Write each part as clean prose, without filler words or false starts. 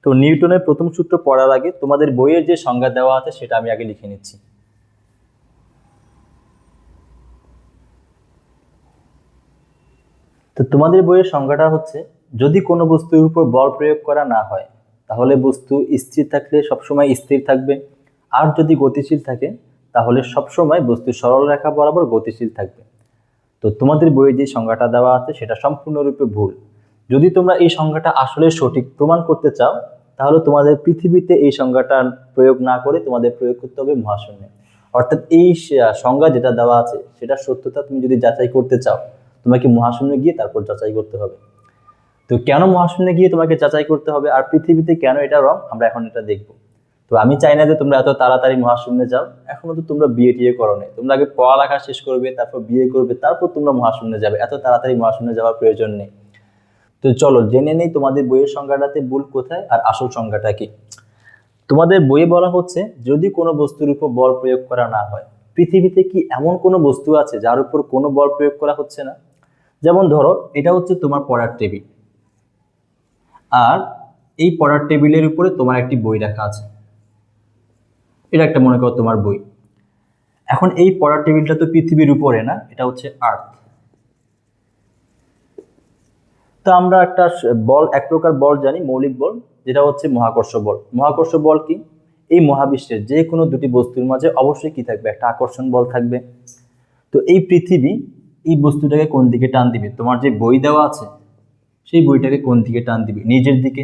তো নিউটনের প্রথম সূত্র পড়ার আগে তোমাদের বইয়ের যে সংজ্ঞা দেওয়া আছে সেটা আমি আগে লিখে নিচ্ছি। তো তোমাদের বইয়ের সংজ্ঞাটা হচ্ছে, যদি কোনো বস্তুর উপর বল প্রয়োগ করা না হয় তাহলে বস্তু স্থির থাকলে সবসময় স্থির থাকবে, আর যদি গতিশীল থাকে তাহলে সবসময় বস্তু সরল রেখা বরাবর গতিশীল থাকবে। তো তোমাদের বইয়ে যে সংজ্ঞাটা দেওয়া আছে সেটা সম্পূর্ণরূপে ভুল। যদি তোমরা এই সংজ্ঞাটা আসলে সঠিক প্রমাণ করতে চাও তাহলে তোমাদের পৃথিবীতে এই সংজ্ঞাটা প্রয়োগ না করে তোমাদের প্রয়োগ করতে হবে মহাশূন্যে। অর্থাৎ এই সংজ্ঞা যেটা দেওয়া আছে সেটা সত্যতা তুমি যদি যাচাই করতে চাও তোমাকে মহাশূন্যে গিয়ে তারপর যাচাই করতে হবে। তো কেন মহাশূন্যে গিয়ে তোমাকে যাচাই করতে হবে আর পৃথিবীতে কেন এটা রং, আমরা এখন এটা দেখবো। তো আমি চাই না যে তোমরা এত তাড়াতাড়ি মহাশূন্যে যাও, এখনো তো তোমরা বিয়ে টিয়ে করো নাই, তোমরা আগে পড়ালেখা শেষ করবে, তারপর বিয়ে করবে, তারপর তোমরা মহাশূন্যে যাবে। এত তাড়াতাড়ি মহাশূন্যে যাওয়ার প্রয়োজন নেই। তো চলো জেনে নেই তোমাদের বইয়ের সংজ্ঞাটাতে ভুল কোথায় আর আসল সংজ্ঞাটা কি। তোমাদের বইয়ে বলা হচ্ছে, যদি কোনো বস্তুর উপর বল প্রয়োগ করা না হয়। পৃথিবীতে কি এমন কোনো বস্তু আছে যার উপর কোনো বল প্রয়োগ করা হচ্ছে না? যেমন ধরো এটা হচ্ছে তোমার পড়ার টেবিল, আর এই পড়ার টেবিলের উপরে তোমার একটি বই রাখা আছে। এটা একটা মনে করো তোমার বই। এখন এই পড়ার টেবিলটা তো পৃথিবীর উপরে না, এটা হচ্ছে আর্থ। তো আমরা একটা বল, এক প্রকার বল জানি, মৌলিক বল, যেটা হচ্ছে মহাকর্ষ বল। মহাকর্ষ বল কি? এই মহাবিশ্বের যে কোনো দুটি বস্তুর মাঝে অবশ্যই কি থাকবে? একটা আকর্ষণ বল থাকবে। তো এই পৃথিবী এই বস্তুটাকে কোন দিকে টান দিবে? তোমার যে বই দেওয়া আছে সেই বইটাকে কোন দিকে টান দিবে? নিজের দিকে।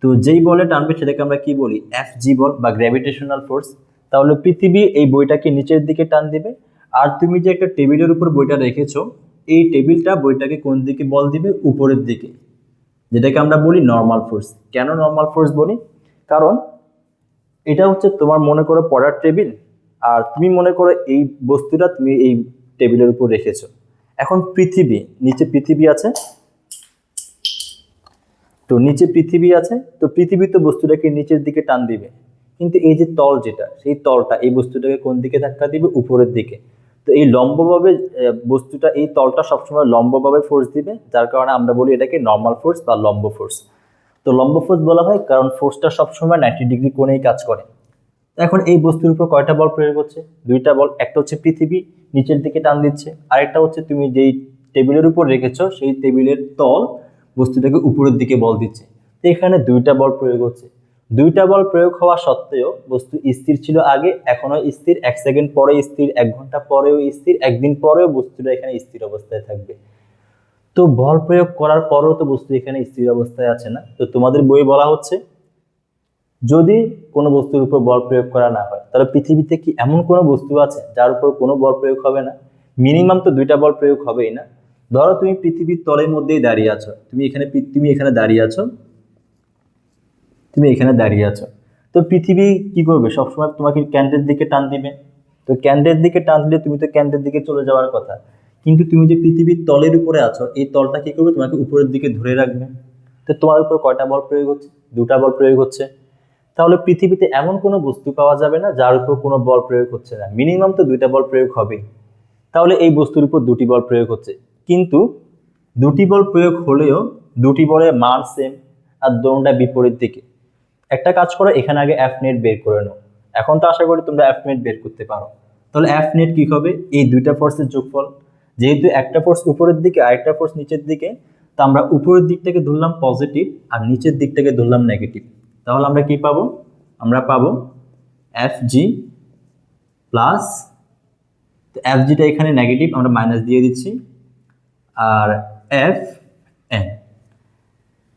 তো যেই বলে টানবে সেটাকে আমরা কি বলি? এফজি বল বা গ্র্যাভিটেশনাল ফোর্স। তাহলে পৃথিবী এই বইটাকে নিচের দিকে টান দিবে, আর তুমি যে একটা টেবিলের উপর বইটা রেখেছো এই টেবিলটা বইটাকে কোন দিকে বল দিবে? উপরের দিকে, যেটাকে আমরা বলি নর্মাল ফোর্স। কেন নর্মাল ফোর্স বলি? কারণ এটা হচ্ছে তোমার মনে করো পড়ার টেবিল, আর তুমি মনে করো এই বস্তুটা তুমি এই টেবিলের উপর রেখেছো। এখন পৃথিবী, নিচে পৃথিবী আছে, তো নিচে পৃথিবী আছে, তো পৃথিবী তো বস্তুটাকে নিচের দিকে টান দিবে, কিন্তু এই যে তল যেটা, সেই তলটা এই বস্তুটাকে কোন দিকে ধাক্কা দিবে? উপরের দিকে। তো এই লম্বভাবে বস্তুটা, এই তলটা সবসময় লম্বভাবে ফোর্স দিবে, যার কারণে আমরা বলি এটাকে নর্মাল ফোর্স বা লম্ব ফোর্স। তো লম্ব ফোর্স বলা হয় কারণ ফোর্সটা সবসময় 90 ডিগ্রি কোণেই কাজ করে। এখন এই বস্তুর উপর কয়টা বল প্রয়োগ হচ্ছে? দুইটা বল। একটা হচ্ছে পৃথিবী নিচের দিকে টান দিচ্ছে, আরেকটা হচ্ছে তুমি যেই টেবিলের উপর রেখেছো সেই টেবিলের তল বস্তুটাকে উপরের দিকে বল দিচ্ছে। তো এখানে দুইটা বল প্রয়োগ হচ্ছে। দুইটা বল প্রয়োগ হওয়া সত্ত্বেও বস্তু স্থির ছিল আগে, এখনো স্থির, 1 সেকেন্ড পরে স্থির, 1 ঘন্টা পরেও স্থির, একদিন পরেও বস্তুটা এখানে স্থির অবস্থায় থাকবে। তো বল প্রয়োগ করার পরেও তো বস্তু এখানে স্থির অবস্থায় আছে না। তো তোমাদের বই বলা হচ্ছে, যদি কোনো বস্তুর উপর বল প্রয়োগ করা না হয় তাহলে পৃথিবীতে কি এমন কোনো বস্তু আছে যার উপর কোনো বল প্রয়োগ হবে না? মিনিমাম তো দুইটা বল প্রয়োগ হবেই না। ধরো তুমি পৃথিবীর তলের মধ্যেই দাঁড়িয়ে আছো, তুমি এখানে দাঁড়িয়ে আছো, তুমি এখানে দাঁড়িয়ে আছো। তো পৃথিবী কি করবে? সবসময় তোমাকে কেন্দ্রের দিকে টান দিবে। তো কেন্দ্রের দিকে টান দিলে তুমি তো কেন্দ্রের দিকে চলে যাওয়ার কথা, কিন্তু তুমি যে পৃথিবীর তলের উপরে আছো এই তলটা কি করবে? তোমাকে উপরের দিকে ধরে রাখবে। তো তোমার উপর কয়টা বল প্রয়োগ হচ্ছে? দুটা বল প্রয়োগ হচ্ছে। তাহলে পৃথিবীতে এমন কোনো বস্তু পাওয়া যাবে না যার উপর কোনো বল প্রয়োগ হচ্ছে না, মিনিমাম তো দুইটা বল প্রয়োগ হবেই। তাহলে এই বস্তুর উপর দুটি বল প্রয়োগ হচ্ছে, কিন্তু দুটি বল প্রয়োগ হলেও দুটি বলের মান সেম, আর দোনটা বিপরীত দিকে। একটা কাজ করো, এখানে আগে এফ নেট বের করে নাও। এখন তো আশা করি তোমরা এফ নেট বের করতে পারো। তাহলে এফ নেট কি হবে? এই দুইটা ফোর্সের যোগফল। যেহেতু একটা ফোর্স উপরের দিকে আরেকটা ফোর্স নিচের দিকে, তো আমরা উপরের দিকটাকে ধরলাম পজিটিভ আর নিচের দিকটাকে ধরলাম নেগেটিভ। তাহলে আমরা কি পাবো? আমরা পাবো এফ জি প্লাস, এফ জিটা এখানে নেগেটিভ, আমরা মাইনাস দিয়ে দিচ্ছি, আর এফ এন।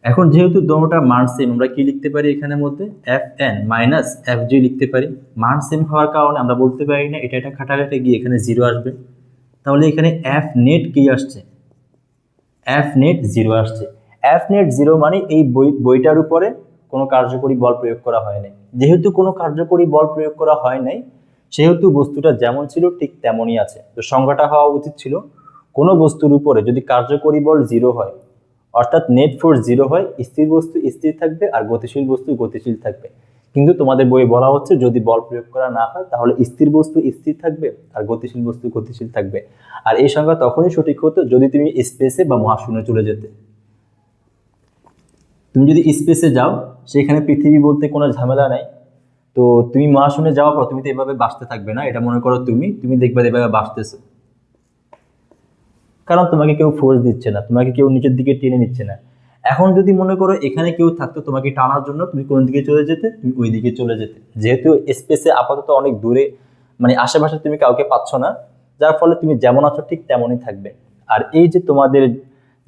এখন যেহেতু দোনোটার মান সেম, আমরা কি লিখতে পারি এখানের মধ্যে? F N minus F G লিখতে পারি। মান সেম হওয়ার কারণে আমরা বলতে পারি না এটা কাটাকাটি গিয়ে এখানে জিরো আসবে। তাহলে এখানে এফ নেট কি আসছে? এফ নেট জিরো আসছে। এফ নেট জিরো মানে এই বইটার উপরে কোনো কার্যকরী বল প্রয়োগ করা হয় নাই। যেহেতু কোনো কার্যকরী বল প্রয়োগ করা হয় নাই সেহেতু বস্তুটা যেমন ছিল ঠিক তেমনই আছে। তো সংজ্ঞাটা হওয়া উচিত ছিল, কোনো বস্তুর উপরে যদি কার্যকরী বল জিরো হয়, অর্থাৎ নেট ফোর্স জিরো হয়, স্থির বস্তু স্থির থাকবে আর গতিশীল বস্তু গতিশীল থাকবে। কিন্তু তোমাদের বইয়ে বলা হচ্ছে যদি বল প্রয়োগ করা না হয় তাহলে স্থির বস্তু স্থির থাকবে আর গতিশীল বস্তু গতিশীল থাকবে। আর এই সংজ্ঞা তখনই সঠিক হতো যদি তুমি স্পেসে বা মহাশূন্যে চলে যেতে। তুমি যদি স্পেসে যাও সেখানে পৃথিবী বলতে কোনো ঝামেলা নাই। তো তুমি মহাশূন্যে যাওয়ার পর তুমি তো এভাবে বাঁচতে থাকবে না, এটা মনে করো তুমি দেখবে এভাবে বাঁচতেছো, কারণ তোমাকে কেউ ফোর্স দিচ্ছে না, তোমাকে কেউ নিচের দিকে টেনে নিচ্ছে না। এখন যদি মনে করো এখানে কেউ থাকতো তোমাকে টানার জন্য, তুমি কোন দিকে চলে যেতে? তুমি ওই দিকে চলে যেতে। যেহেতু স্পেসে আপাতত অনেক দূরে, মানে আশেপাশে তুমি কাউকে পাচ্ছ না, যার ফলে তুমি যেমন আছো ঠিক তেমনই থাকবে। আর এই যে তোমাদের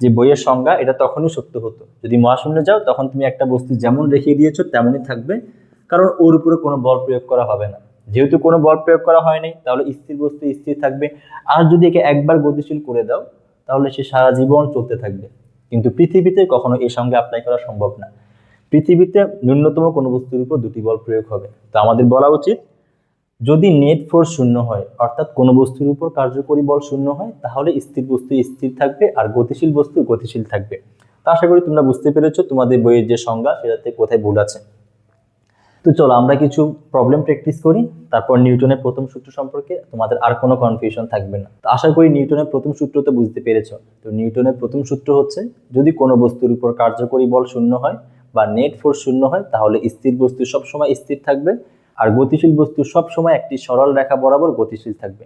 যে বইয়ের সংজ্ঞা, এটা তখনই সত্য হতো যদি মহাশূন্যে যাও, তখন তুমি একটা বস্তু যেমন রেখে দিয়েছো তেমনই থাকবে, কারণ ওর উপরে কোনো বল প্রয়োগ করা হবে না। যেহেতু কোনো বল প্রয়োগ করা হয়নি, তাহলে স্থির বস্তু স্থির থাকবে। আর যদি একে একবার গতিশীল করে দাও, তাহলে সে সারা জীবন চলতে থাকবে। কিন্তু পৃথিবীতে কখনো এই সঙ্গে অ্যাপ্লাই করা সম্ভব না। পৃথিবীতে ন্যূনতম কোনো বস্তুর উপর দুটি বল প্রয়োগ হবে। তো আমাদের বলা উচিত, যদি নেট ফোর্স শূন্য হয়, অর্থাৎ কোনো বস্তুর উপর কার্যকরী বল শূন্য হয়, তাহলে স্থির বস্তু স্থির থাকবে আর গতিশীল বস্তু গতিশীল থাকবে। তা আশা করি তোমরা বুঝতে পেরেছো তোমাদের বইয়ের যে সংজ্ঞা সেটাতে কোথায় ভুল আছে। তো চলো আমরা কিছু প্রবলেম প্র্যাকটিস করি, তারপর নিউটনের প্রথম সূত্র সম্পর্কে তোমাদের আর কোনো কনফিউশন থাকবে না। তো আশা করি নিউটনের প্রথম সূত্র তো বুঝতে পেরেছো। তো নিউটনের প্রথম সূত্র হচ্ছে, যদি কোনো বস্তুর উপর কার্যকরী বল শূন্য হয় বা নেট ফোর্স শূন্য হয়, তাহলে স্থির বস্তু সবসময় স্থির থাকবে আর গতিশীল বস্তু সবসময় একটি সরল রেখা বরাবর গতিশীল থাকবে।